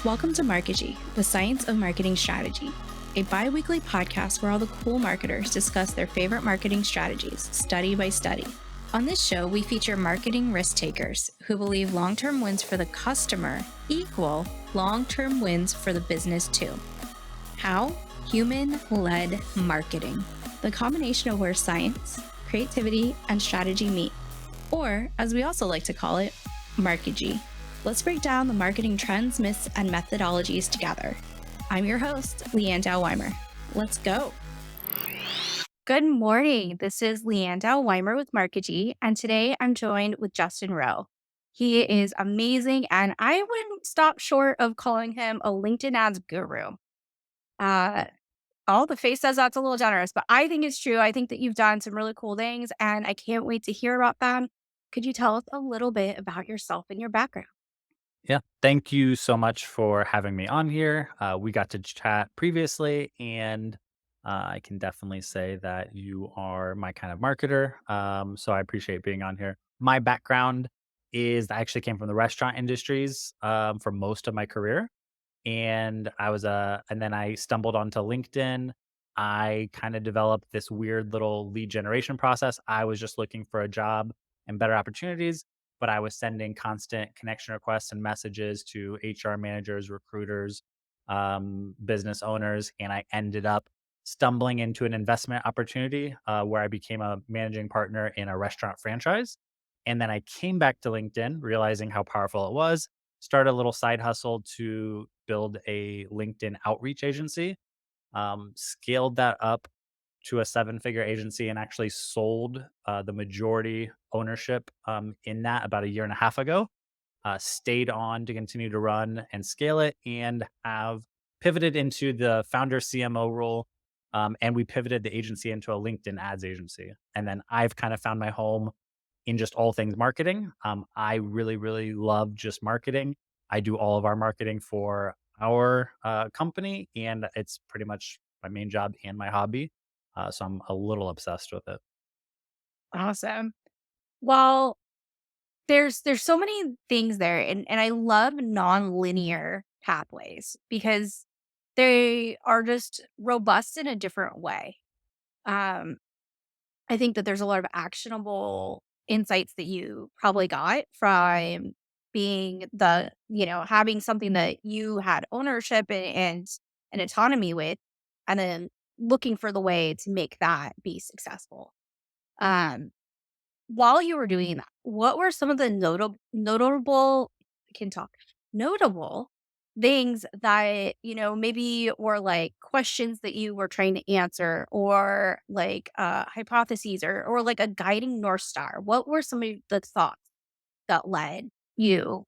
Welcome to Markigy, the science of marketing strategy, a bi-weekly podcast where all the cool marketers discuss their favorite marketing strategies, study by study. On this show, we feature marketing risk takers who believe long-term wins for the customer equal long-term wins for the business too. How? Human-led marketing, the combination of where science, creativity, and strategy meet, or as we also like to call it, Markigy. Let's break down the marketing trends, myths, and methodologies together. I'm your host, Leanne. Let's go. Good morning. This is Leanne with Markigy, and today I'm joined with Justin Rowe. He is amazing, and I wouldn't stop short of calling him a LinkedIn ads guru. Uh, the face says that's a little generous, but I think it's true. I think that you've done some really cool things, and I can't wait to hear about them. Could you tell us a little bit about yourself and your background? Yeah. Thank you so much for having me on here. We got to chat previously, and I can definitely say that you are my kind of marketer. So I appreciate being on here. My background is I actually came from the restaurant industries for most of my career, and and then I stumbled onto LinkedIn. I kind of developed this weird little lead generation process. I was just looking for a job and better opportunities, but I was sending constant connection requests and messages to HR managers, recruiters, business owners, and I ended up stumbling into an investment opportunity where I became a managing partner in a restaurant franchise. And then I came back to LinkedIn, realizing how powerful it was, started a little side hustle to build a LinkedIn outreach agency, scaled that up to a seven-figure agency, and actually sold the majority ownership in that about a year and a half ago. Stayed on to continue to run and scale it, and have pivoted into the founder CMO role. And we pivoted the agency into a LinkedIn ads agency. And then I've kind of found my home in just all things marketing. I really, really love just marketing. I do all of our marketing for our company, and it's pretty much my main job and my hobby. So I'm a little obsessed with it. Awesome. Well, there's so many things there, and I love nonlinear pathways because they are just robust in a different way. Um, I think that there's a lot of actionable insights that you probably got from being having something that you had ownership and autonomy with, and then looking for the way to make that be successful. Um, While you were doing that, what were some of the notable I can talk, notable things that, maybe were like questions that you were trying to answer, or like hypotheses, or like a guiding North Star? What were some of the thoughts that led you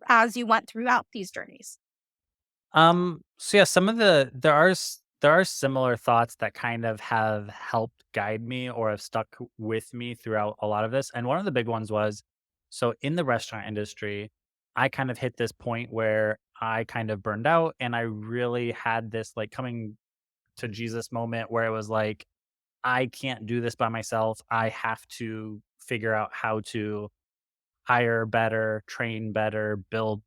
as you went throughout these journeys? So yeah, some of there are similar thoughts that kind of have helped guide me or have stuck with me throughout a lot of this. And one of the big ones was, so in the restaurant industry, I kind of hit this point where I kind of burned out, and I really had this like coming to Jesus moment where it was like, I can't do this by myself. I have to figure out how to hire better, train better, build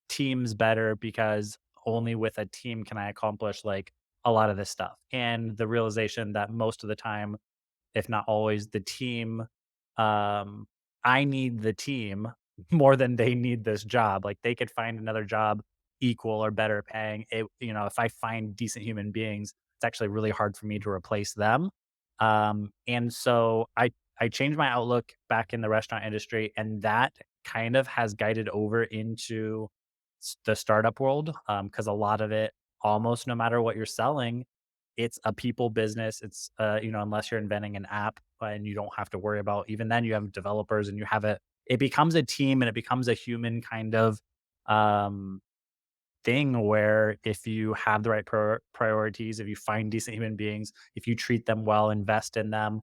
teams better, because only with a team can I accomplish like a lot of this stuff. And the realization that most of the time, if not always, the team, um, I need the team more than they need this job. Like they could find another job equal or better paying. If I find decent human beings, it's actually really hard for me to replace them. And so I changed my outlook back in the restaurant industry, and that kind of has guided over into the startup world, because a lot of it, almost no matter what you're selling, it's a people business. It's unless you're inventing an app, and you don't have to worry about, even then you have developers and you have it becomes a team, and it becomes a human kind of um thing where if you have the right priorities, if you find decent human beings, if you treat them well, invest in them,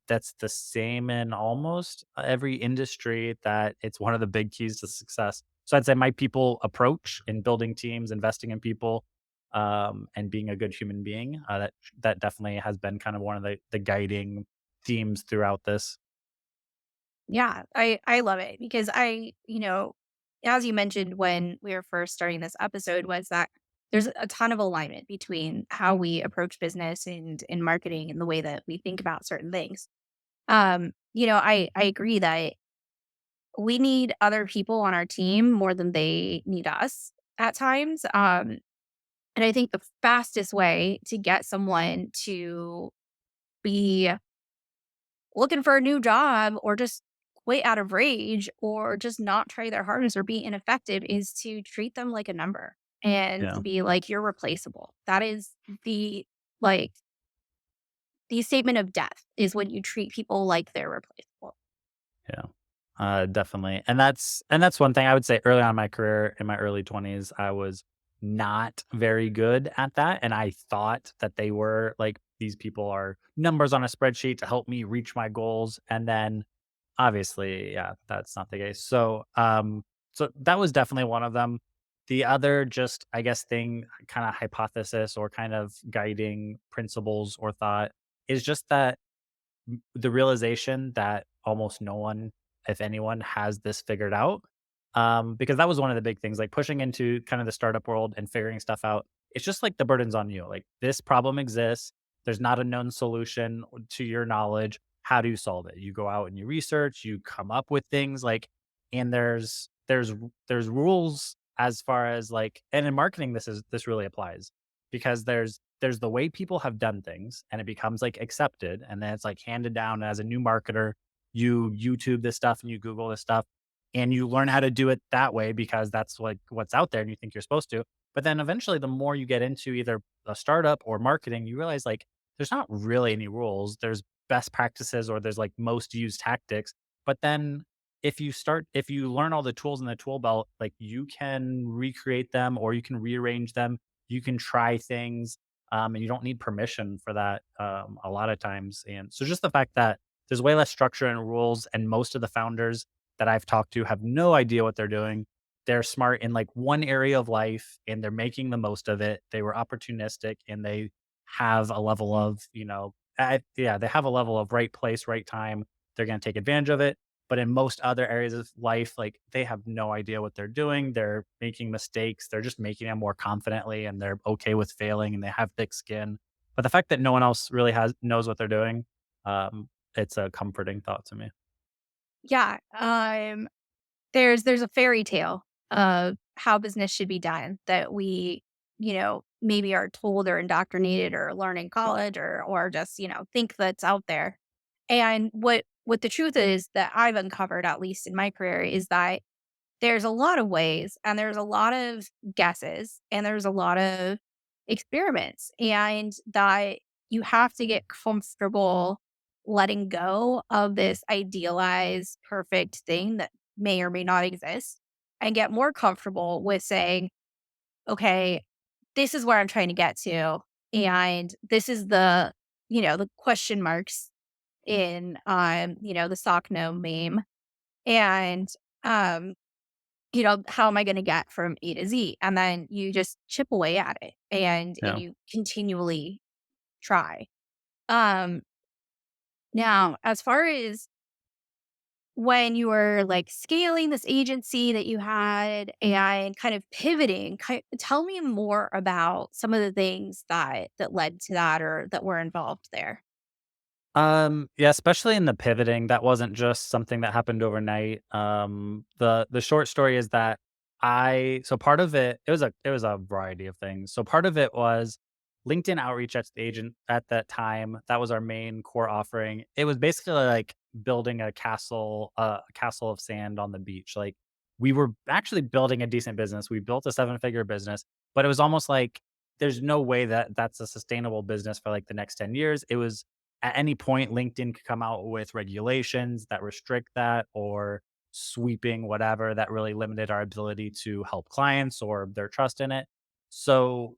that's the same in almost every industry, that it's one of the big keys to success. So I'd say my people approach in building teams, investing in people, and being a good human being, that definitely has been kind of one of the guiding themes throughout this. Yeah, I love it because I as you mentioned when we were first starting this episode, was that there's a ton of alignment between how we approach business and in marketing and the way that we think about certain things. I agree that we need other people on our team more than they need us at times. And I think the fastest way to get someone to be looking for a new job or just quit out of rage or just not try their hardest or be ineffective is to treat them like a number and Yeah. to be like, you're replaceable. That is the like the statement of death is when you treat people like they're replaceable. Yeah. Definitely. And that's one thing I would say early on in my career, in my early 20s, I was not very good at that. And I thought that they were like, these people are numbers on a spreadsheet to help me reach my goals. And then obviously, yeah, that's not the case. So that was definitely one of them. The other just, I guess, thing, kind of hypothesis or kind of guiding principles or thought is just that the realization that almost no one, if anyone, has this figured out. Because that was one of the big things, like pushing into kind of the startup world and figuring stuff out. It's just like the burden's on you. Like this problem exists. There's not a known solution to your knowledge. How do you solve it? You go out and you research, you come up with things like, and there's rules as far as like, and in marketing, this really applies because there's the way people have done things and it becomes like accepted and then it's like handed down as a new marketer. You YouTube this stuff and you Google this stuff and you learn how to do it that way because that's like what's out there and you think you're supposed to. But then eventually the more you get into either a startup or marketing, you realize like there's not really any rules. There's best practices or there's like most used tactics. But then if you learn all the tools in the tool belt, like you can recreate them or you can rearrange them, you can try things, and you don't need permission for that a lot of times. And so just the fact that there's way less structure and rules, and most of the founders that I've talked to have no idea what they're doing. They're smart in like one area of life and they're making the most of it. They were opportunistic and they have a level of, yeah, they have a level of right place, right time. They're going to take advantage of it. But in most other areas of life, like they have no idea what they're doing. They're making mistakes. They're just making them more confidently and they're okay with failing and they have thick skin. But the fact that no one else really knows what they're doing, it's a comforting thought to me. Yeah. There's a fairy tale of how business should be done that we, maybe are told or indoctrinated or learn in college or just, think that's out there. And what the truth is that I've uncovered, at least in my career, is that there's a lot of ways and there's a lot of guesses and there's a lot of experiments and that you have to get comfortable letting go of this idealized perfect thing that may or may not exist and get more comfortable with saying, okay, this is where I'm trying to get to. And this is the question marks in, the sock no meme. And, um, how am I gonna get from A to Z? And then you just chip away at it and Yeah. you continually try. Um, Now as far as when you were like scaling this agency that you had and kind of pivoting, tell me more about some of the things that led to that or that were involved there. Yeah, especially in the pivoting, that wasn't just something that happened overnight. The short story is that so part of it was a variety of things. So part of it was LinkedIn outreach at the agent at that time. That was our main core offering. It was basically like building a castle of sand on the beach. Like we were actually building a decent business. We built a seven-figure business, but it was almost like there's no way that that's a sustainable business for like the next 10 years. It was at any point, LinkedIn could come out with regulations that restrict that or sweeping whatever that really limited our ability to help clients or their trust in it. So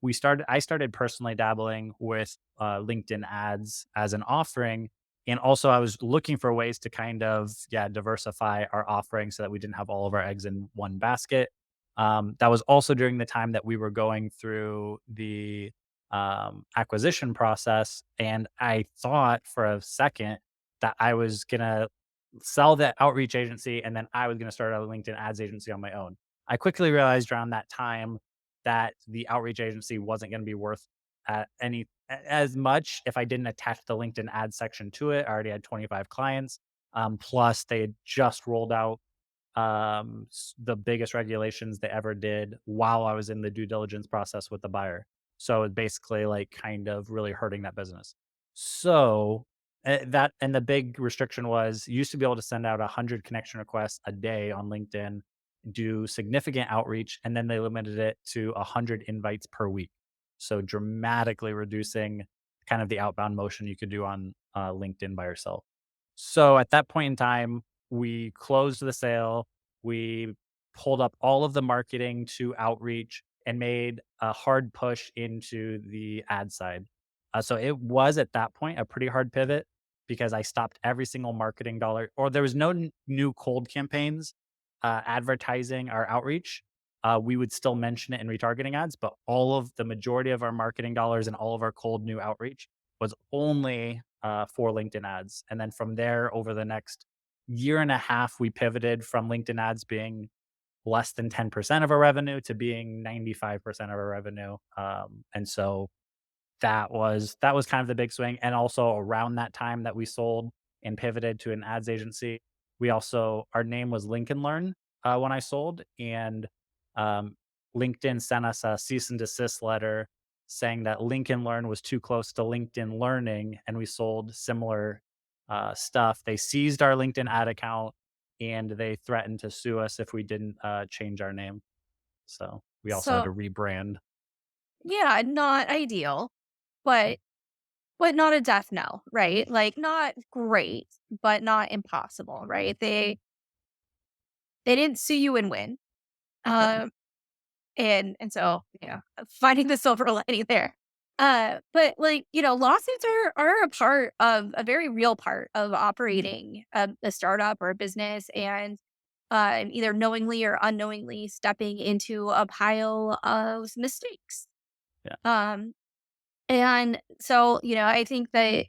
I started personally dabbling with LinkedIn ads as an offering. And also I was looking for ways to kind of, yeah, diversify our offering so that we didn't have all of our eggs in one basket. That was also during the time that we were going through the acquisition process. And I thought for a second that I was gonna sell that outreach agency and then I was gonna start a LinkedIn ads agency on my own. I quickly realized around that time that the outreach agency wasn't going to be worth as much if I didn't attach the LinkedIn ad section to it. I already had 25 clients. Plus, they had just rolled out the biggest regulations they ever did while I was in the due diligence process with the buyer. So it basically like kind of really hurting that business. So that and the big restriction was you used to be able to send out 100 connection requests a day on LinkedIn, do significant outreach, and then they limited it to 100 invites per week. So dramatically reducing kind of the outbound motion you could do on LinkedIn by yourself. So at that point in time, we closed the sale. We pulled up all of the marketing to outreach and made a hard push into the ad side. So it was at that point a pretty hard pivot because I stopped every single marketing dollar, or there was no new cold campaigns advertising our outreach. We would still mention it in retargeting ads, but all of the majority of our marketing dollars and all of our cold new outreach was only for LinkedIn ads. And then from there, over the next year and a half, we pivoted from LinkedIn ads being less than 10% of our revenue to being 95% of our revenue. And so that was kind of the big swing, and also around that time that we sold and pivoted to an ads agency, we also our name was Lincoln Learn, when I sold, and, um, LinkedIn sent us a cease and desist letter saying that Lincoln Learn was too close to LinkedIn Learning, and we sold similar, stuff. They seized our LinkedIn ad account, and they threatened to sue us if we didn't, change our name. So, we also had So, to rebrand. yeah, not ideal, but not a death knell, right? Like, not great, but not impossible, right? They didn't sue you and win. Um, and so, yeah, finding the silver lining there. But like, lawsuits are a part of a very real part of operating a startup or a business, and either knowingly or unknowingly stepping into a pile of mistakes. Yeah. Um, and so, I think that,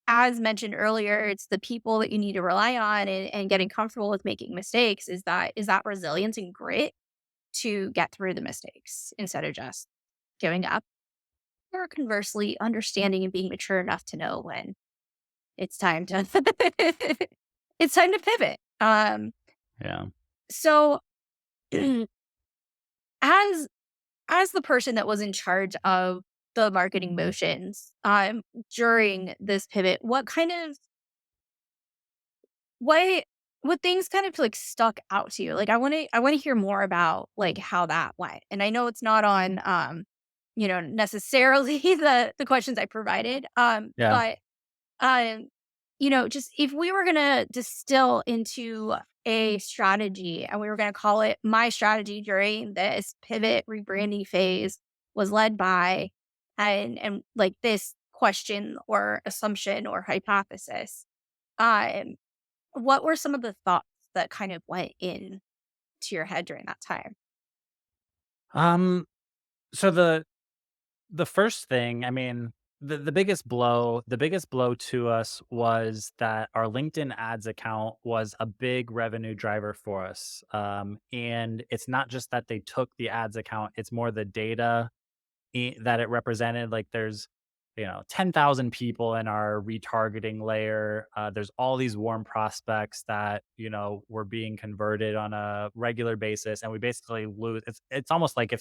as mentioned earlier, it's the people that you need to rely on, and getting comfortable with making mistakes is that resilience and grit to get through the mistakes instead of just giving up. Or conversely, understanding and being mature enough to know when it's time to it's time to pivot. Yeah. So as the person that was in charge of the marketing motions during this pivot, what what things kind of like stuck out to you? Like, I want to hear more about like how that went. And I know it's not on necessarily the questions I provided. Yeah. But um just if we were going to distill into a strategy and we were going to call it, my strategy during this pivot rebranding phase was led by, and like this question or assumption or hypothesis. Um what were some of the thoughts that kind of went in to your head during that time? Um, so the first thing, I mean, the biggest blow to us was that our LinkedIn ads account was a big revenue driver for us. And it's not just that they took the ads account, it's more the data that it represented. Like there's 10,000 people in our retargeting layer. There's all these warm prospects that were being converted on a regular basis, and we basically lose. It's almost like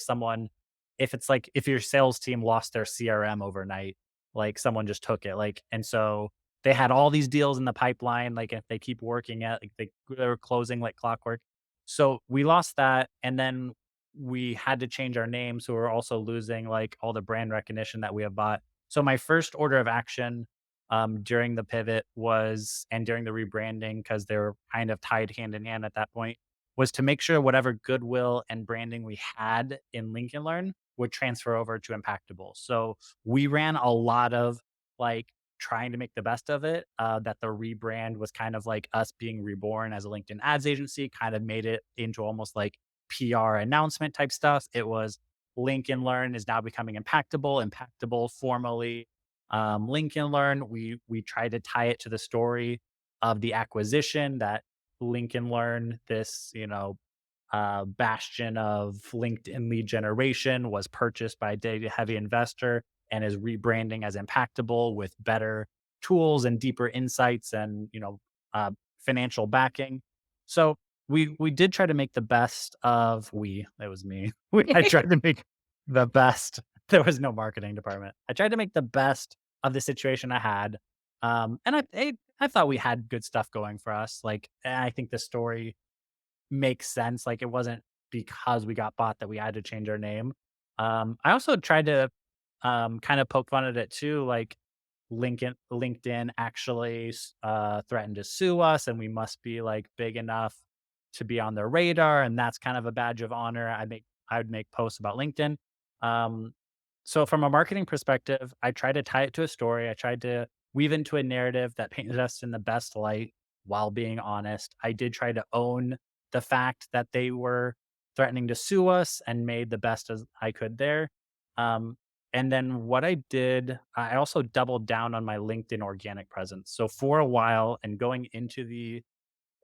if your sales team lost their CRM overnight, like someone just took it. Like, and so they had all these deals in the pipeline. Like if they keep working at, like they were closing like clockwork. So we lost that, and then we had to change our name, so we're also losing, like, all the brand recognition that we have bought. So my first order of action, during the pivot was and during the rebranding, because they were kind of tied hand in hand at that point, was to make sure whatever goodwill and branding we had in Lincoln Learn would transfer over to Impactable. So we ran a lot of, like, trying to make the best of it, that the rebrand was kind of like us being reborn as a LinkedIn ads agency, kind of made it into almost like PR announcement type stuff. It was Lincoln Learn is now becoming Impactable, Impactable formerly Lincoln Learn. We tried to tie it to the story of the acquisition that Lincoln Learn, this bastion of LinkedIn lead generation, was purchased by a data heavy investor and is rebranding as Impactable with better tools and deeper insights and financial backing. So we did try to make the best of we. It was me. I tried to make the best. There was no marketing department. I tried to make the best of the situation I had, and I thought we had good stuff going for us. Like I think the story makes sense. Like, it wasn't because we got bought that we had to change our name. I also tried to, kind of poke fun at it too, like LinkedIn actually threatened to sue us, and we must be like big enough to be on their radar, and that's kind of a badge of honor. I would make posts about LinkedIn. Um, so from a marketing perspective, I tried to tie it to a story. I tried to weave into a narrative that painted us in the best light while being honest. I did try to own the fact that they were threatening to sue us and made the best as I could there. Um, and then what I did, I also doubled down on my LinkedIn organic presence. So for a while and going into the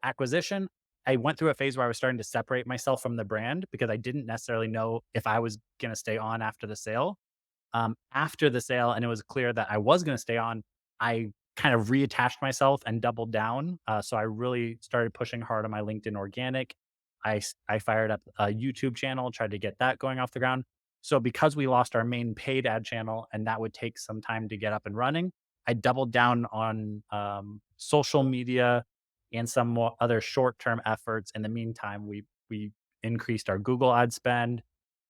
acquisition, I went through a phase where I was starting to separate myself from the brand because I didn't necessarily know if I was going to stay on after the sale. After the sale, and it was clear that I was gonna stay on, I kind of reattached myself and doubled down. So I really started pushing hard on my LinkedIn organic. I fired up a YouTube channel, tried to get that going off the ground. So because we lost our main paid ad channel and that would take some time to get up and running, I doubled down on social media and some more other short-term efforts. In the meantime, we increased our Google ad spend,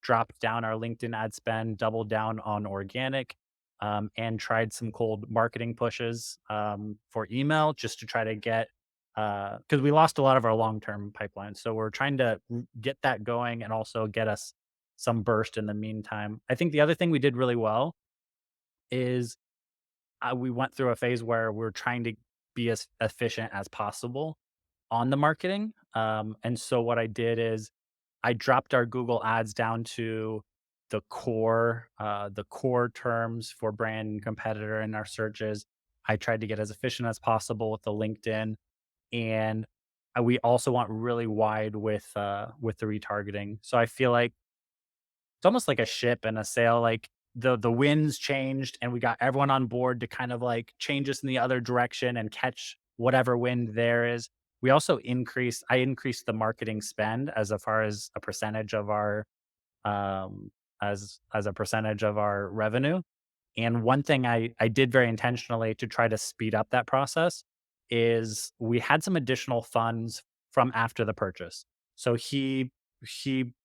dropped down our LinkedIn ad spend, doubled down on organic, and tried some cold marketing pushes for email just to try to get because we lost a lot of our long term pipeline. So we're trying to get that going and also get us some burst in the meantime. I think the other thing we did really well is we went through a phase where we're trying to be as efficient as possible on the marketing. And so what I did is I dropped our Google ads down to the core terms for brand and competitor in our searches. I tried to get as efficient as possible with the LinkedIn, and we also went really wide with the retargeting. So I feel like it's almost like a ship and a sail, like, the winds changed, and we got everyone on board to kind of, like, change us in the other direction and catch whatever wind there is. We also increased the marketing spend as far as a percentage of our, as a percentage of our revenue. And one thing I did very intentionally to try to speed up that process is we had some additional funds from after the purchase. So he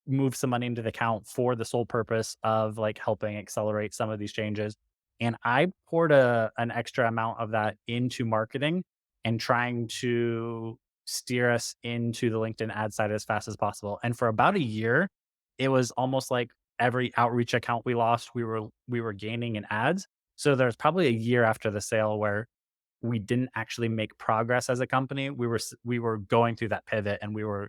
moved some money into the account for the sole purpose of like helping accelerate some of these changes. And I poured an extra amount of that into marketing and trying to steer us into the LinkedIn ad side as fast as possible. And for about a year, it was almost like every outreach account we lost, we were gaining in ads. So there's probably a year after the sale where we didn't actually make progress as a company. We were going through that pivot and we were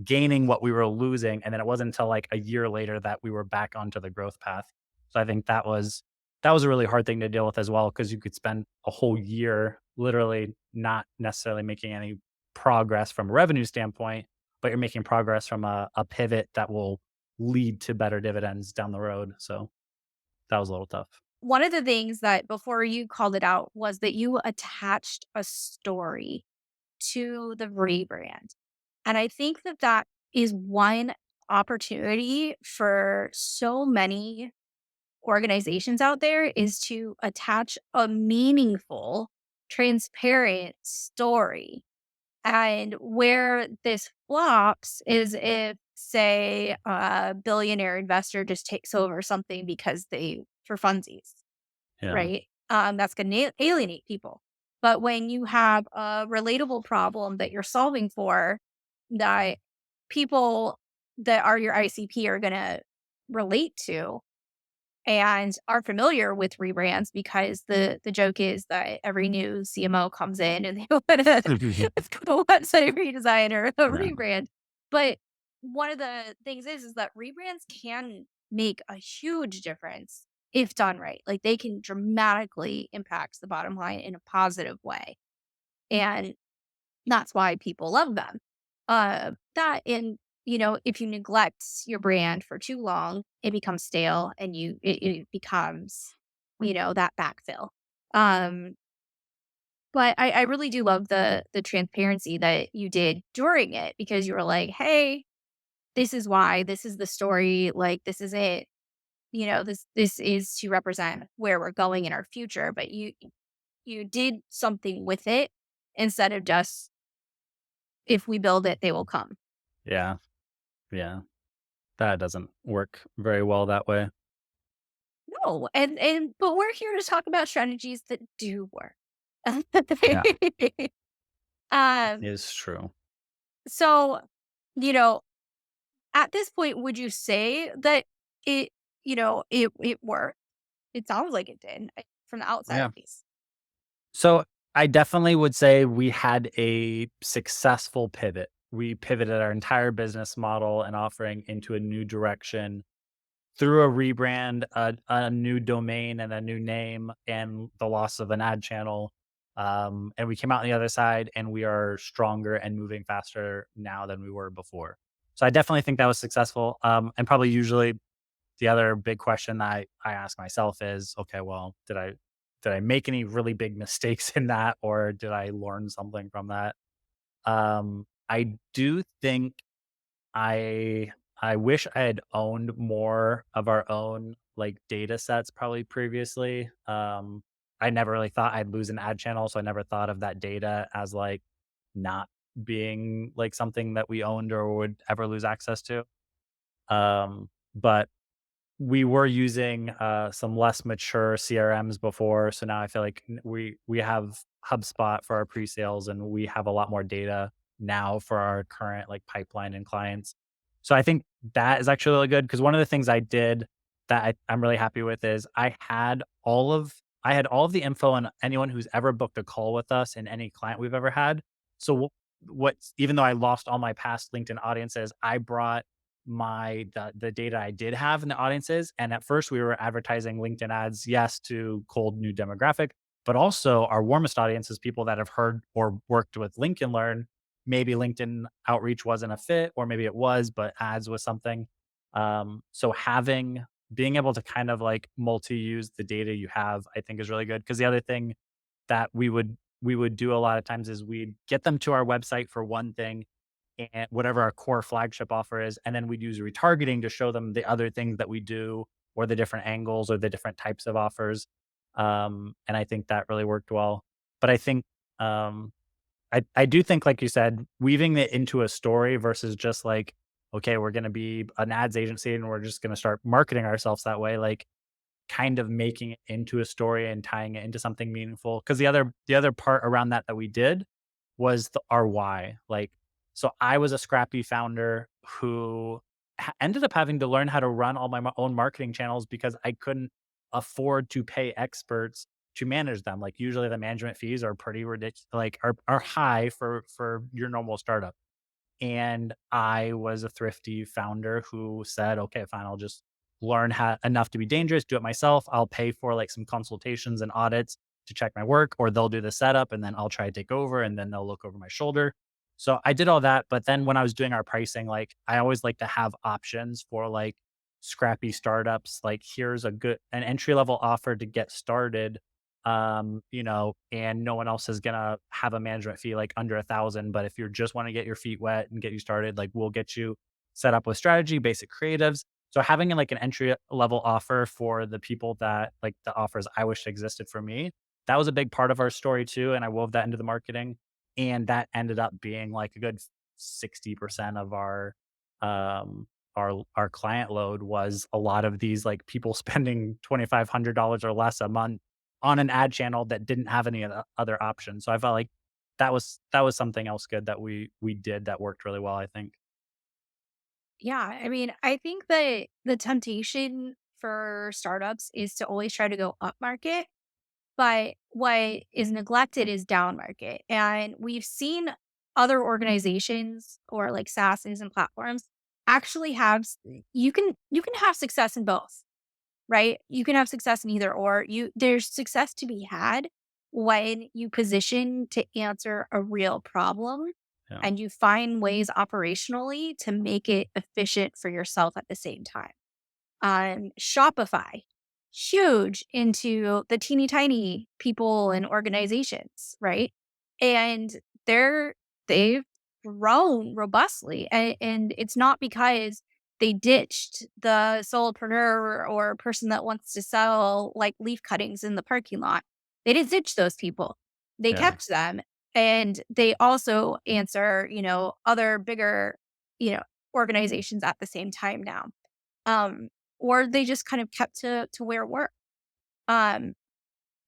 gaining what we were losing, and then it wasn't until like a year later that we were back onto the growth path. So I think that was a really hard thing to deal with as well because you could spend a whole year literally not necessarily making any progress from a revenue standpoint, but you're making progress from a pivot that will lead to better dividends down the road. So that was a little tough. One of the things that before you called it out was that you attached a story to the rebrand. And I think that that is one opportunity for so many organizations out there is to attach a meaningful, transparent story. And where this flops is if, say, a billionaire investor just takes over something because they for funsies, Yeah. right? That's going to alienate people. But when you have a relatable problem that you're solving for, that people that are your ICP are going to relate to and are familiar with rebrands because the joke is that every new CMO comes in and they want to let's go website redesign or a Yeah. rebrand. But one of the things is that rebrands can make a huge difference if done right. Like they can dramatically impact the bottom line in a positive way. And that's why people love them. That in if you neglect your brand for too long, it becomes stale and it becomes, that backfill. Um, but I really do love the transparency that you did during it because you were like, hey, this is why, this is the story, like this is it. This is to represent where we're going in our future, but you did something with it instead of just if we build it, they will come. Yeah. Yeah. That doesn't work very well that way. No, but we're here to talk about strategies that do work. Yeah. um, Is true. so, you know, at this point, would you say that it, it worked? It sounds like it did from the outside Yeah. at least. So I definitely would say we had a successful pivot. We pivoted our entire business model and offering into a new direction through a rebrand, a new domain and a new name, and the loss of an ad channel. And we came out on the other side and we are stronger and moving faster now than we were before. So I definitely think that was successful. And probably usually the other big question that I ask myself is, okay, well, did I make any really big mistakes in that, or did I learn something from that? I do think I wish I had owned more of our own like data sets probably previously. I never really thought I'd lose an ad channel, so I never thought of that data as like not being like something that we owned or would ever lose access to. But we were using, some less mature CRMs before, so now I feel like we have HubSpot for our pre-sales, and we have a lot more data now for our current, like, pipeline and clients. So I think that is actually really good because one of the things I did that I'm really happy with is I had all of the info on anyone who's ever booked a call with us and any client we've ever had. So what's even though I lost all my past LinkedIn audiences, I brought the data I did have in the audiences. And at first we were advertising LinkedIn ads, yes, to cold new demographic, but also our warmest audience is people that have heard or worked with LinkedIn Learn. Maybe LinkedIn outreach wasn't a fit, or maybe it was, but ads was something. So being able to kind of like multi-use the data you have, I think is really good. Cause the other thing that we would do a lot of times is we'd get them to our website for one thing and whatever our core flagship offer is, and then we'd use retargeting to show them the other things that we do or the different angles or the different types of offers. And I think that really worked well. But I think um, I do think, like you said, weaving it into a story versus just like, okay, we're going to be an ads agency and we're just going to start marketing ourselves that way. Like kind of making it into a story and tying it into something meaningful. Because the other part around that we did was our why. Like, so I was a scrappy founder who ended up having to learn how to run all my own marketing channels because I couldn't afford to pay experts to manage them. Like usually the management fees are pretty ridiculous, like are high for your normal startup. And I was a thrifty founder who said, okay, fine, I'll just learn how enough to be dangerous, do it myself. I'll pay for like some consultations and audits to check my work, or they'll do the setup and then I'll try to take over and then they'll look over my shoulder. So I did all that. But then when I was doing our pricing, like I always like to have options for like scrappy startups. Like here's an entry level offer to get started, and no one else is gonna have a management fee like under 1,000. But if you just want to get your feet wet and get you started, like we'll get you set up with strategy, basic creatives. So having like an entry level offer for the people that like the offers I wish existed for me, that was a big part of our story too. And I wove that into the marketing. And that ended up being like a good 60% of um our client load was a lot of these like people spending $2,500 or less a month on an ad channel that didn't have any other options. So I felt like that was something else good that we did that worked really well, I think. Yeah, I mean, I think that the temptation for startups is to always try to go up market, but what is neglected is down market. And we've seen other organizations or like SaaSes and platforms actually you can have success in both, right? You can have success in either or. There's success to be had when you position to answer a real problem Yeah. and you find ways operationally to make it efficient for yourself at the same time. Shopify, huge into the teeny tiny people and organizations, right? And they're they've grown robustly, and it's not because they ditched the solopreneur or person that wants to sell like leaf cuttings in the parking lot. They didn't ditch those people. They Yeah. kept them, and they also answer, other bigger, you know, organizations at the same time now. Um, or they just kind of kept to where it worked. Um,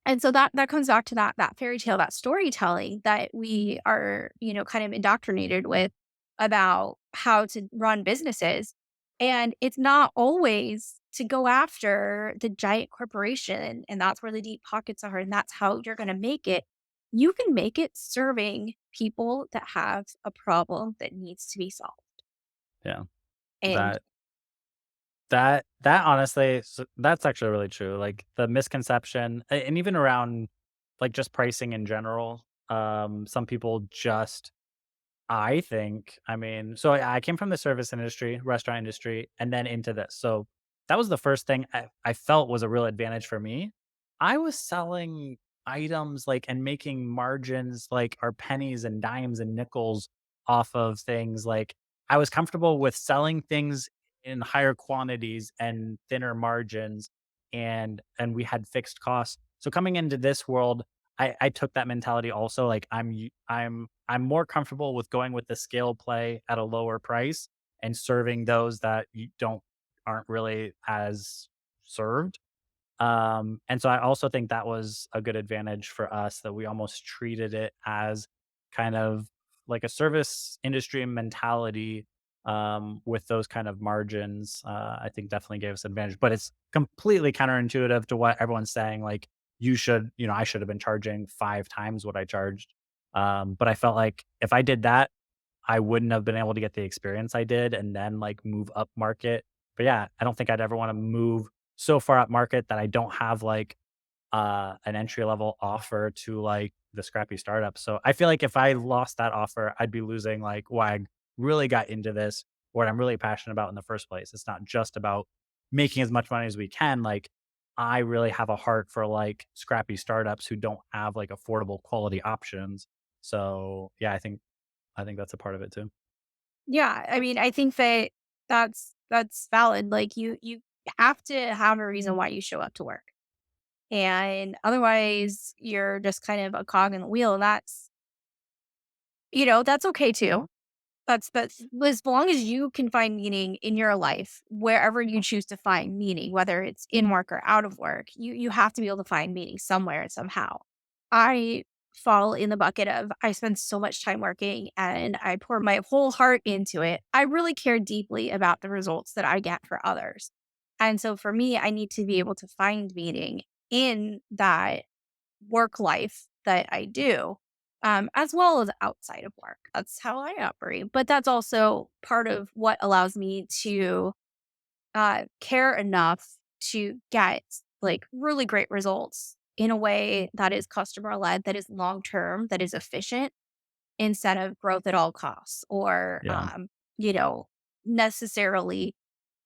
and so that comes back to that fairy tale, that storytelling that we are, kind of indoctrinated with about how to run businesses. And it's not always to go after the giant corporation, and that's where the deep pockets are, and that's how you're gonna make it. You can make it serving people that have a problem that needs to be solved. Yeah. And That that honestly, that's actually really true. Like the misconception, and even around like just pricing in general. Some people just I think, I mean, so I came from the service industry, restaurant industry, and then into this. So that was the first thing I felt was a real advantage for me. I was selling items like and making margins like our pennies and dimes and nickels off of things. Like I was comfortable with selling things in higher quantities and thinner margins, and we had fixed costs. So coming into this world, I took that mentality also, like, I'm more comfortable with going with the scale play at a lower price and serving those that you don't aren't really as served. And so I also think that was a good advantage for us that we almost treated it as kind of like a service industry mentality with those kind of margins. I think definitely gave us advantage, but it's completely counterintuitive to what everyone's saying. Like you should, I should have been charging 5 times what I charged. But I felt like if I did that, I wouldn't have been able to get the experience I did and then like move up market. But yeah, I don't think I'd ever want to move so far up market that I don't have like an entry level offer to like the scrappy startup. So I feel like if I lost that offer, I'd be losing like why I really got into this, what I'm really passionate about in the first place. It's not just about making as much money as we can. Like I really have a heart for like scrappy startups who don't have like affordable quality options. So yeah, I think that's a part of it too. yeah, I mean, I think that that's valid. Like you have to have a reason why you show up to work. And otherwise you're just kind of a cog in the wheel. And that's okay too. That's as long as you can find meaning in your life, wherever you choose to find meaning, whether it's in work or out of work, you have to be able to find meaning somewhere and somehow. I fall in the bucket of I spend so much time working and I pour my whole heart into it. I really care deeply about the results that I get for others. And so for me, I need to be able to find meaning in that work life that I do, as well as outside of work. That's how I operate. But that's also part of what allows me to care enough to get like really great results in a way that is customer led, that is long term, that is efficient instead of growth at all costs or, Yeah. you know, necessarily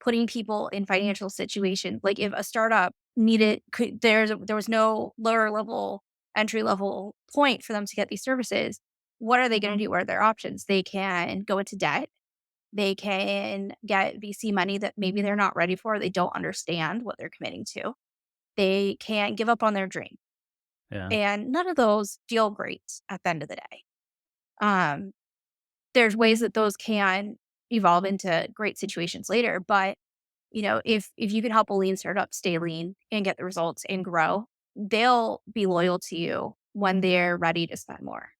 putting people in financial situations. Like if a startup there was no lower level, entry level point for them to get these services, what are they going to do? What are their options? They can go into debt. They can get VC money that maybe they're not ready for. They don't understand what they're committing to. They can give up on their dream. Yeah. And none of those feel great at the end of the day. Um, there's ways that those can evolve into great situations later, but if you can help a lean startup stay lean and get the results and grow, they'll be loyal to you when they're ready to spend more.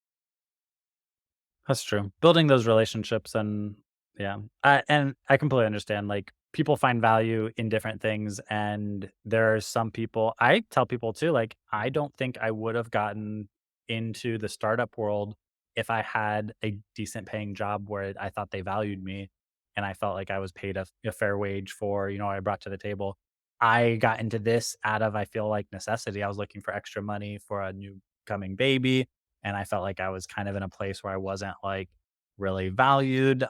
That's true. Building those relationships and yeah. And I completely understand, like, people find value in different things, and there are some people I tell people too, like, I don't think I would have gotten into the startup world if I had a decent paying job where I thought they valued me and I felt like I was paid a fair wage for, what I brought to the table. I got into this out of, I feel like, necessity. I was looking for extra money for a new coming baby, and I felt like I was kind of in a place where I wasn't like really valued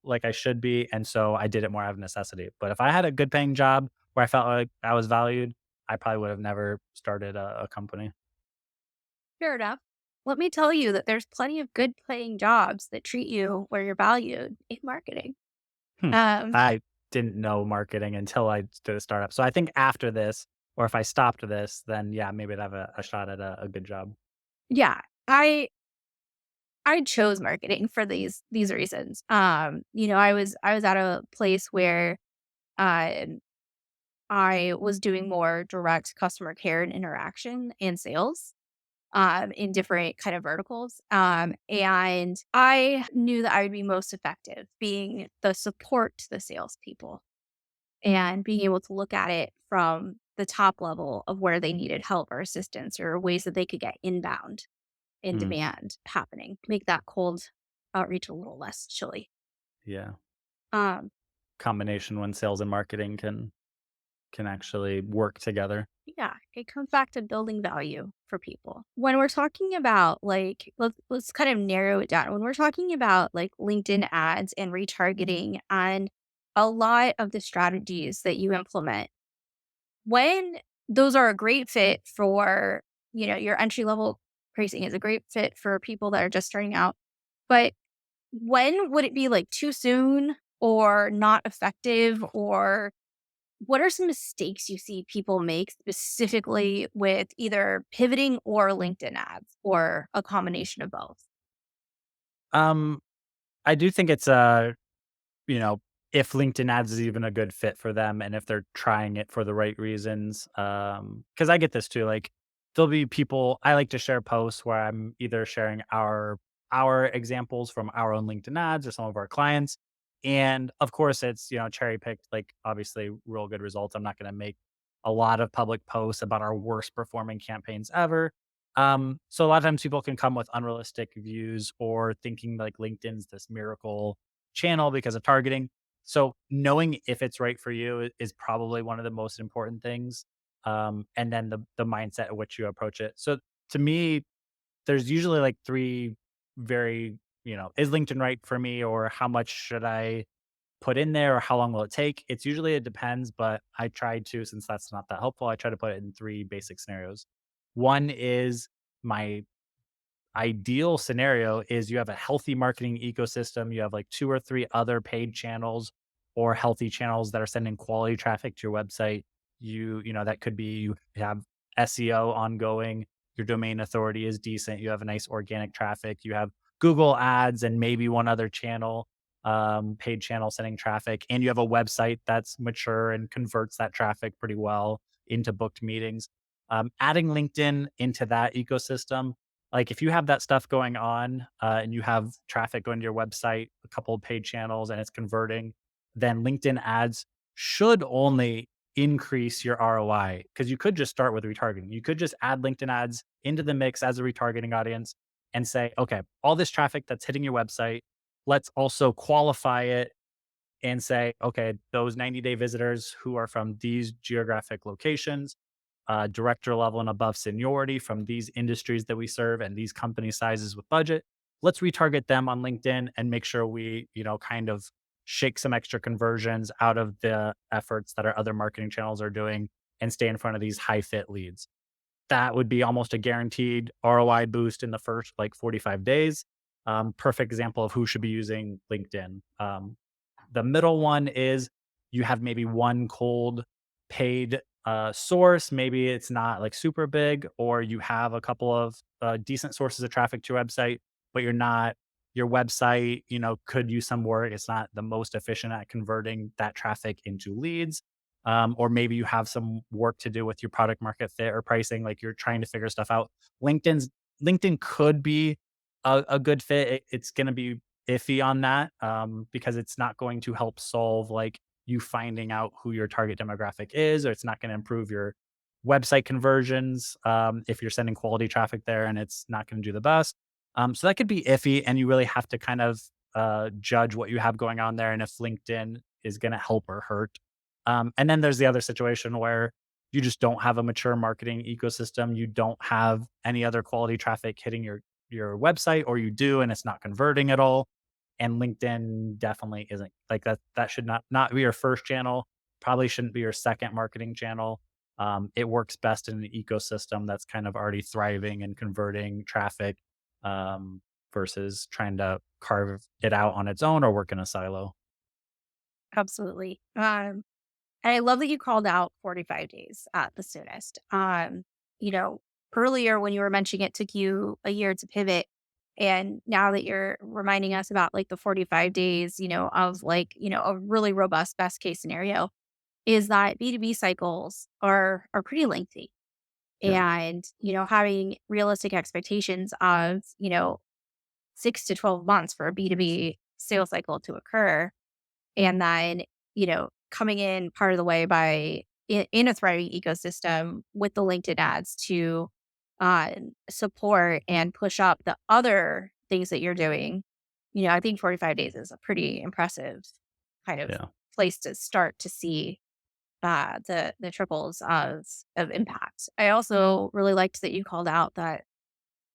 like I should be. And so I did it more out of necessity. But if I had a good paying job where I felt like I was valued, I probably would have never started a company. Fair enough. Let me tell you that there's plenty of good paying jobs that treat you where you're valued in marketing. Hmm. Um, I didn't know marketing until I did a startup. So I think after this, or if I stopped this, then yeah, maybe I'd have a shot at a good job. yeah, I chose marketing for these reasons. I was at a place where um I was doing more direct customer care and interaction and sales in different kind of verticals. And I knew that I would be most effective being the support to the salespeople and being able to look at it from the top level of where they needed help or assistance or ways that they could get inbound in Mm, demand happening, make that cold outreach a little less chilly. yeah. Um, Combination when sales and marketing can actually work together. yeah, it comes back to building value for people. When we're talking about like, let's kind of narrow it down. When we're talking about like LinkedIn ads and retargeting and a lot of the strategies that you implement, when those are a great fit for, your entry level pricing is a great fit for people that are just starting out. But when would it be like too soon or not effective, or what are some mistakes you see people make specifically with either pivoting or LinkedIn ads or a combination of both? Um, I do think it's you know, if LinkedIn ads is even a good fit for them and if they're trying it for the right reasons. Because I get this too. Like there'll be people I like to share posts where I'm either sharing our examples from our own LinkedIn ads or some of our clients. And of course it's, cherry picked, like obviously real good results. I'm not gonna make a lot of public posts about our worst performing campaigns ever. So a lot of times people can come with unrealistic views or thinking like LinkedIn's this miracle channel because of targeting. So knowing if it's right for you is probably one of the most important things. And then the mindset at which you approach it. So to me, there's usually like three very, is LinkedIn right for me, or how much should I put in there, or how long will it take? It's usually it depends, but I try to, since that's not that helpful, I try to put it in three basic scenarios. One is my ideal scenario is you have a healthy marketing ecosystem. You have like two or three other paid channels or healthy channels that are sending quality traffic to your website. That could be you have SEO ongoing, your domain authority is decent, you have a nice organic traffic, you have Google ads and maybe one other channel, paid channel sending traffic, and you have a website that's mature and converts that traffic pretty well into booked meetings. Adding LinkedIn into that ecosystem, like if you have that stuff going on, and you have traffic going to your website, a couple of paid channels, and it's converting, then LinkedIn ads should only increase your ROI, because you could just start with retargeting. You could just add LinkedIn ads into the mix as a retargeting audience and say, okay, all this traffic that's hitting your website, let's also qualify it and say, okay, those 90-day visitors who are from these geographic locations, director level and above seniority from these industries that we serve and these company sizes with budget, let's retarget them on LinkedIn and make sure we, kind of shake some extra conversions out of the efforts that our other marketing channels are doing and stay in front of these high fit leads. That would be almost a guaranteed ROI boost in the first like 45 days. Perfect example of who should be using LinkedIn. The middle one is you have maybe one cold paid source. Maybe it's not like super big, or you have a couple of decent sources of traffic to your website, but your website, could use some work. It's not the most efficient at converting that traffic into leads. Or maybe you have some work to do with your product market fit or pricing, like you're trying to figure stuff out. LinkedIn could be a good fit. It's going to be iffy on that, because it's not going to help solve like you finding out who your target demographic is, or it's not going to improve your website conversions, if you're sending quality traffic there and it's not going to do the best. So that could be iffy, and you really have to kind of judge what you have going on there and if LinkedIn is going to help or hurt. And then there's the other situation where you just don't have a mature marketing ecosystem. You don't have any other quality traffic hitting your website, or you do and it's not converting at all. And LinkedIn definitely isn't like that. That should not be your first channel. Probably shouldn't be your second marketing channel. It works best in an ecosystem that's kind of already thriving and converting traffic, um, versus trying to carve it out on its own or work in a silo. Absolutely. And I love that you called out 45 days at the soonest. You know, earlier when you were mentioning it took you a year to pivot. And now that you're reminding us about like the 45 days, of like, a really robust best case scenario is that B2B cycles are pretty lengthy. Yeah. And, having realistic expectations of, 6 to 12 months for a B2B sales cycle to occur and then, coming in part of the way by in a thriving ecosystem with the LinkedIn ads to uh, support and push up the other things that you're doing, I think 45 days is a pretty impressive kind of Yeah. place to start to see the triples of impact. I also really liked that you called out that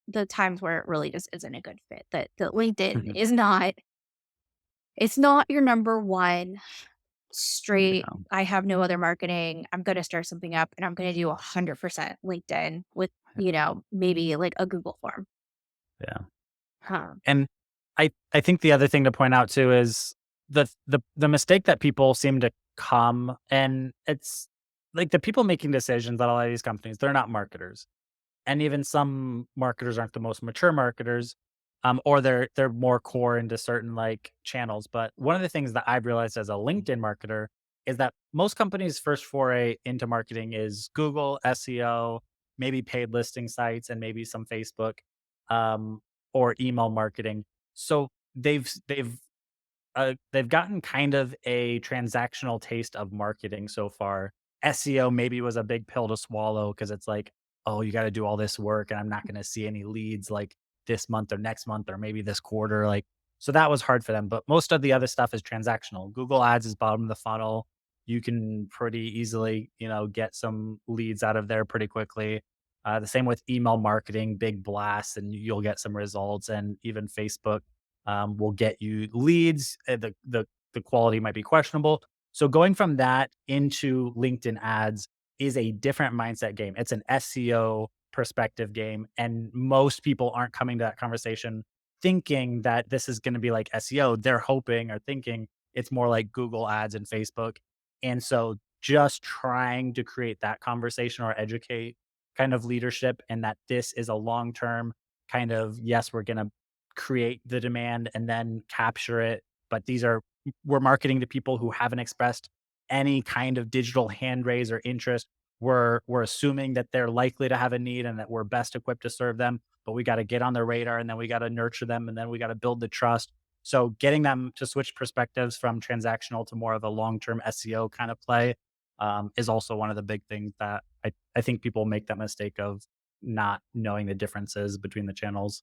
the times where it really just isn't a good fit, that LinkedIn is not, it's not your number one straight, Yeah. I have no other marketing. I'm going to start something up and I'm going to do 100% LinkedIn with, maybe like a Google form. Yeah. Huh. And I think the other thing to point out too is the mistake that people seem to come, and it's like the people making decisions at a lot of these companies, they're not marketers. And even some marketers aren't the most mature marketers, or they're more core into certain like channels. But one of the things that I've realized as a LinkedIn marketer is that most companies' first foray into marketing is Google, SEO, maybe paid listing sites, and maybe some Facebook, um, or email marketing. So they've gotten kind of a transactional taste of marketing so far. SEO maybe was a big pill to swallow because it's like, oh, you got to do all this work and I'm not going to see any leads like this month or next month or maybe this quarter. Like, so that was hard for them. But most of the other stuff is transactional. Google Ads is bottom of the funnel. You can pretty easily, get some leads out of there pretty quickly. The same with email marketing, big blasts, and you'll get some results. And even Facebook will get you leads. The quality might be questionable. So going from that into LinkedIn ads is a different mindset game. It's an SEO perspective game, and most people aren't coming to that conversation thinking that this is going to be like SEO. They're hoping or thinking it's more like Google ads and Facebook. And so just trying to create that conversation or educate kind of leadership and that this is a long term kind of, yes, we're going to create the demand and then capture it. But we're marketing to people who haven't expressed any kind of digital hand raise or interest. We're assuming that they're likely to have a need and that we're best equipped to serve them, but we got to get on their radar and then we got to nurture them and then we got to build the trust. So getting them to switch perspectives from transactional to more of a long-term SEO kind of play, is also one of the big things that I think people make that mistake of not knowing the differences between the channels.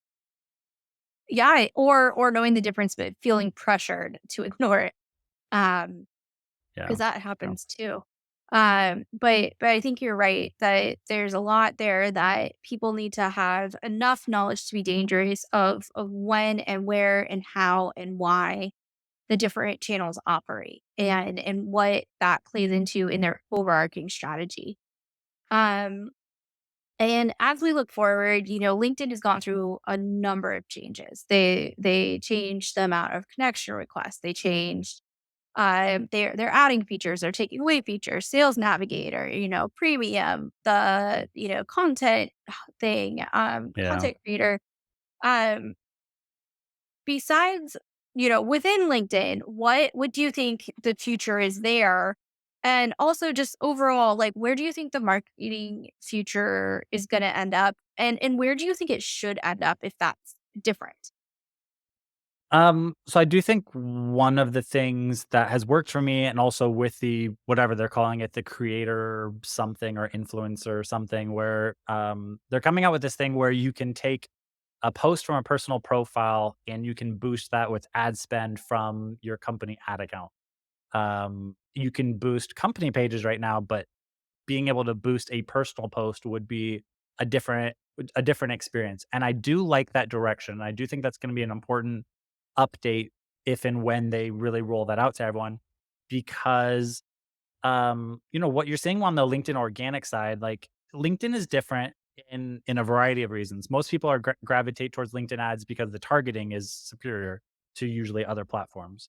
Yeah. Or knowing the difference, but feeling pressured to ignore it. Um, Yeah. because that Yeah. happens too. But I think you're right that there's a lot there that people need to have enough knowledge to be dangerous of when and where and how and why the different channels operate and what that plays into in their overarching strategy. Um, and as we look forward, LinkedIn has gone through a number of changes. They changed the amount of connection requests. They changed they're adding features, they're taking away features, sales navigator, premium, the, content thing, Yeah. content creator. Um, besides, within LinkedIn, what do you think the future is there? And also just overall, like where do you think the marketing future is gonna end up? And where do you think it should end up if that's different? So I do think one of the things that has worked for me and also with the whatever they're calling it, the creator something or influencer something where they're coming out with this thing where you can take a post from a personal profile and you can boost that with ad spend from your company ad account. You can boost company pages right now, but being able to boost a personal post would be a different a different experience. And I do like that direction. I do think that's going to be an important update if and when they really roll that out to everyone, because what you're seeing on the LinkedIn organic side, like LinkedIn is different in a variety of reasons. Most people are gravitate towards LinkedIn ads because the targeting is superior to usually other platforms.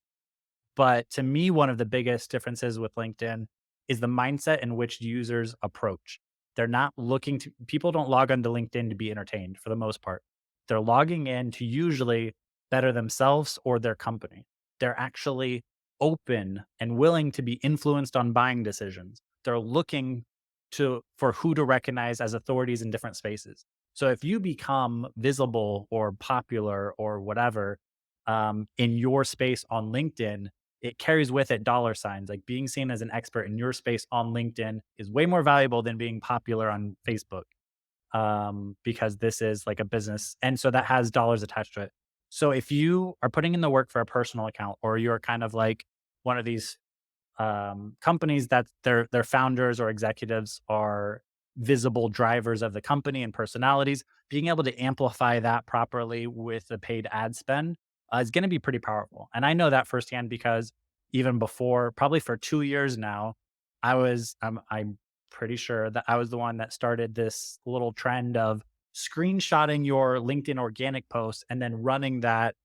But to me, one of the biggest differences with LinkedIn is the mindset in which users approach. They're not looking to, people don't log onto LinkedIn to be entertained for the most part. They're logging in to usually better themselves or their company. They're actually open and willing to be influenced on buying decisions. They're looking for who to recognize as authorities in different spaces. So if you become visible or popular or whatever in your space on LinkedIn, it carries with it dollar signs. Like being seen as an expert in your space on LinkedIn is way more valuable than being popular on Facebook, because this is like a business. And so that has dollars attached to it. So if you are putting in the work for a personal account, or you're kind of like one of these companies that their founders or executives are visible drivers of the company and personalities, being able to amplify that properly with a paid ad spend is going to be pretty powerful. And I know that firsthand because even before, probably for 2 years now, I'm pretty sure that I was the one that started this little trend of screenshotting your LinkedIn organic posts and then running that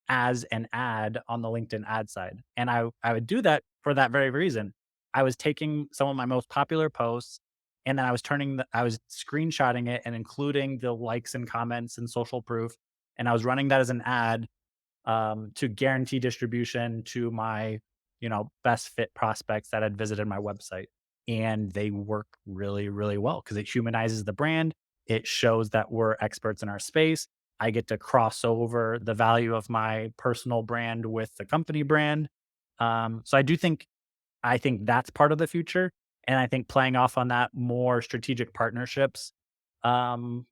as an ad on the LinkedIn ad side. And I would do that for that very reason. I was taking some of my most popular posts, and then I was screenshotting it and including the likes and comments and social proof. And I was running that as an ad to guarantee distribution to my, best fit prospects that had visited my website. And they work really, really well because it humanizes the brand. It shows that we're experts in our space. I get to cross over the value of my personal brand with the company brand. So I think that's part of the future. And I think playing off on that, more strategic partnerships um,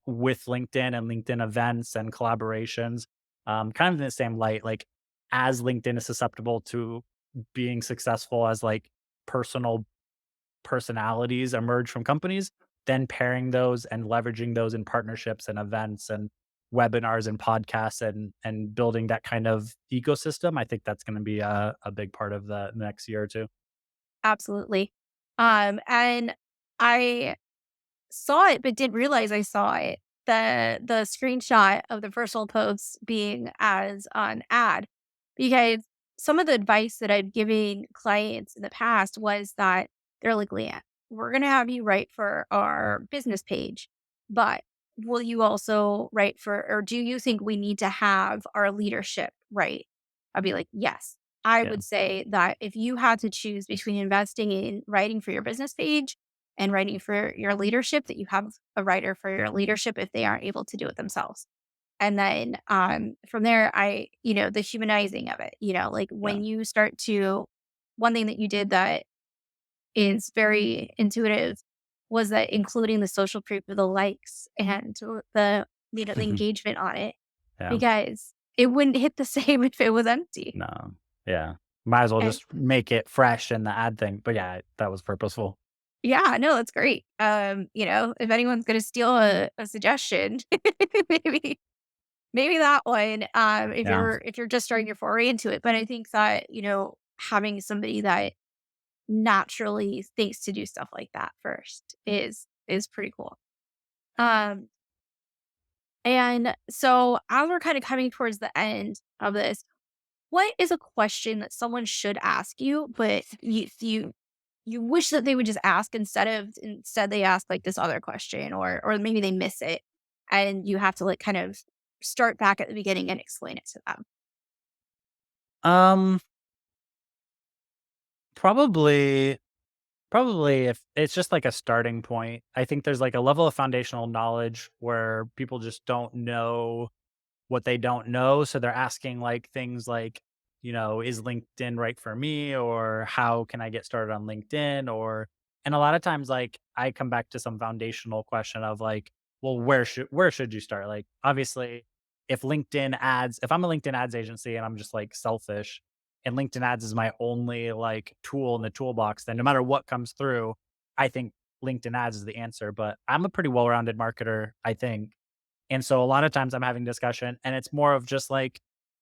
with LinkedIn and LinkedIn events and collaborations, kind of in the same light, like as LinkedIn is susceptible to being successful as like personal personalities emerge from companies, then pairing those and leveraging those in partnerships and events and webinars and podcasts and building that kind of ecosystem. I think that's going to be a big part of the next year or two. Absolutely. And I saw it, but didn't realize I saw it. The screenshot of the personal posts being as an ad, because some of the advice that I've given clients in the past was that they're like, Leanne, we're gonna have you write for our business page, but will you also write for, or do you think we need to have our leadership right? I'd be like, yes. I Yeah. would say that if you had to choose between investing in writing for your business page and writing for your leadership, that you have a writer for your leadership if they aren't able to do it themselves. And then from there, the humanizing of it, like Yeah. when you start to, one thing that you did that is very intuitive was that including the social proof of the likes and the engagement on it, Yeah. because it wouldn't hit the same if it was empty. No. Yeah. Might as well And just make it fresh in the ad thing. But yeah, that was purposeful. yeah, no, that's great. If anyone's gonna steal a suggestion, maybe maybe that one, Yeah. if you're just starting your foray into it. But I think that, having somebody that naturally thinks to do stuff like that first is pretty cool. Um, and so as we're kind of coming towards the end of this, what is a question that someone should ask you, but you wish that they would just ask instead they ask like this other question, or maybe they miss it and you have to like kind of start back at the beginning and explain it to them. Um, probably Probably if it's just like a starting point. I think there's like a level of foundational knowledge where people just don't know what they don't know. So they're asking like things like, is LinkedIn right for me? Or how can I get started on LinkedIn? And a lot of times like I come back to some foundational question of like, well, where should you start? Like obviously if I'm a LinkedIn ads agency and I'm just like selfish and LinkedIn ads is my only like tool in the toolbox, then no matter what comes through, I think LinkedIn ads is the answer. But I'm a pretty well-rounded marketer, I think, and so a lot of times I'm having discussion and it's more of just like,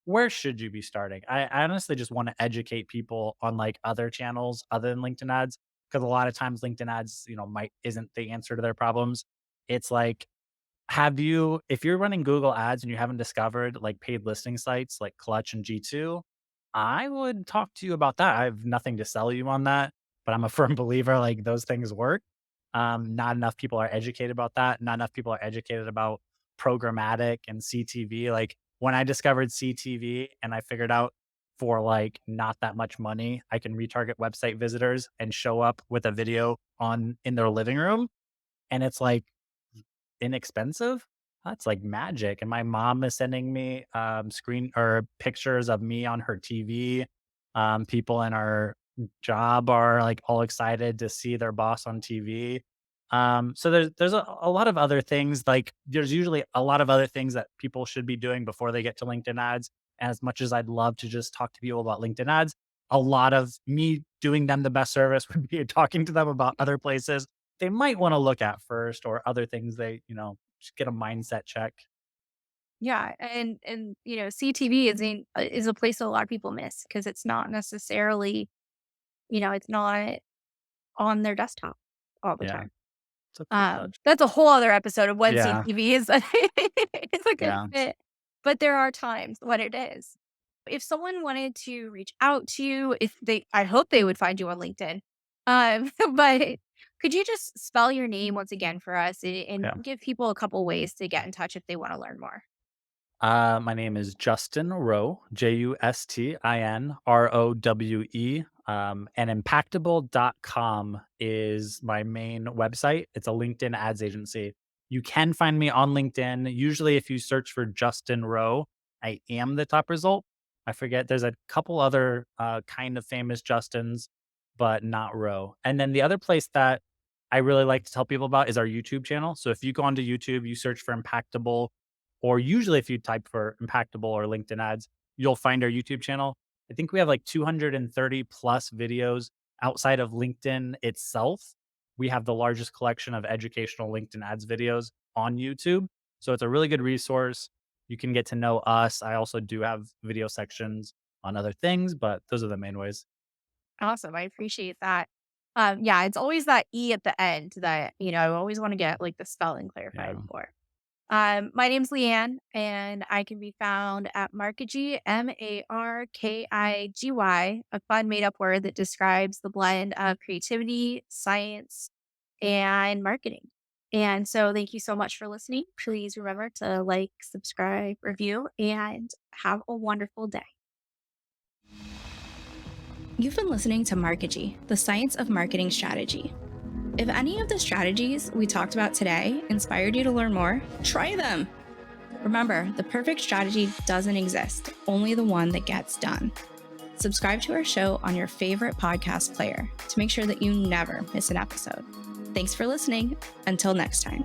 where should you be starting? I honestly just want to educate people on like other channels other than LinkedIn ads, because a lot of times LinkedIn ads, might isn't the answer to their problems. It's like, if you're running Google ads and you haven't discovered like paid listing sites like Clutch and G2, I would talk to you about that. I have nothing to sell you on that, but I'm a firm believer like those things work. Not enough people are educated about that. Not enough people are educated about programmatic and CTV. Like when I discovered CTV and I figured out for like not that much money, I can retarget website visitors and show up with a video on in their living room, and it's like inexpensive. That's like magic. And my mom is sending me screen or pictures of me on her TV. People in our job are like all excited to see their boss on TV. So there's a lot of other things. Like there's usually a lot of other things that people should be doing before they get to LinkedIn ads. As much as I'd love to just talk to people about LinkedIn ads, a lot of me doing them the best service would be talking to them about other places they might want to look at first, or other things they, just get a mindset check. Yeah, and CTV is a place that a lot of people miss because it's not necessarily, it's not on their desktop all the Yeah. time. It's a cool touch. That's a whole other episode of when Yeah. CTV is it's a good Yeah. fit, but there are times when it is. If someone wanted to reach out to you, I hope they would find you on LinkedIn. But could you just spell your name once again for us and Yeah. give people a couple ways to get in touch if they want to learn more? My name is Justin Rowe, JustinRowe. And impactable.com is my main website. It's a LinkedIn ads agency. You can find me on LinkedIn. Usually, if you search for Justin Rowe, I am the top result. I forget, there's a couple other kind of famous Justins, but not Rowe. And then the other place that I really like to tell people about is our YouTube channel. So if you go onto YouTube, you search for Impactable, or usually if you type for Impactable or LinkedIn ads, you'll find our YouTube channel. I think we have like 230 plus videos outside of LinkedIn itself. We have the largest collection of educational LinkedIn ads videos on YouTube. So it's a really good resource. You can get to know us. I also do have video sections on other things, but those are the main ways. Awesome. I appreciate that. Yeah, it's always that E at the end that, I always want to get like the spelling Yeah. clarified for. My name's Leanne, and I can be found at Markigy, Markigy, a fun made up word that describes the blend of creativity, science, and marketing. And so thank you so much for listening. Please remember to like, subscribe, review, and have a wonderful day. You've been listening to Markigy, the science of marketing strategy. If any of the strategies we talked about today inspired you to learn more, try them. Remember, the perfect strategy doesn't exist, only the one that gets done. Subscribe to our show on your favorite podcast player to make sure that you never miss an episode. Thanks for listening. Until next time.